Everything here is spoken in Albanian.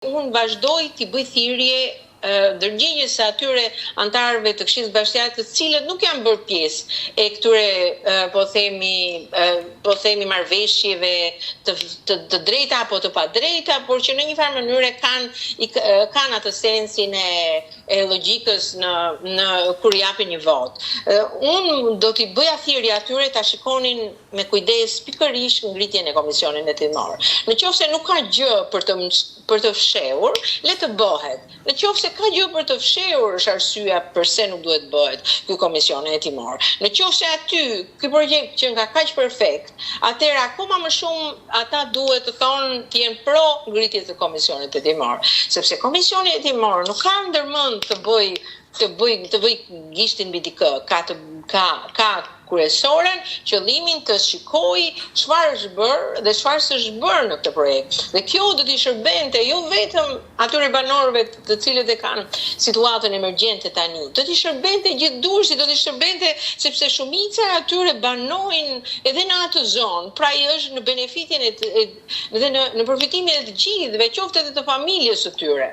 Unë vazhdoj t'i bëj thirrje ndërgjegjes së atyre antarëve të Këshillës Bashkiake të cilët nuk janë bërë pjesë e këtyre po themi marrëveshjeve të drejta apo të padrejta, por që në një farë mënyrë kanë atë sensin e logjikës në kur japin një votë. Unë do t'i bëja thirrje atyre ta shikonin me kujdes pikërisht ngritjen e komisionit hetimor. Nëse nuk ka gjë për të fshehur, le të bëhet. Nëse ka gjë për të fshehur, është arsyeja pse nuk duhet bëhet ky komision hetimor. Nëse aty ky projekt që nga kaq perfekt, atëherë akoma më shumë ata duhet të thonë të jenë pro ngritjes së komisionit hetimor, sepse komisioni hetimor nuk ka ndërmend të bëj gishtin mbi dikë, ka kryesoren qëllimin të shikojë çfarë është bërë dhe çfarë s'është bërë në këtë projekt. Dhe kjo do t'i shërbente jo vetëm atyre banorëve të cilët e kanë situatën emergjente tani, do t'i shërbente gjithë Durrësit, do t'i shërbente sepse shumica e atyre banojnë edhe në atë zonë, pra i është në benefitin dhe në përfitimin e të gjithëve, qoftë edhe të familjes së tyre.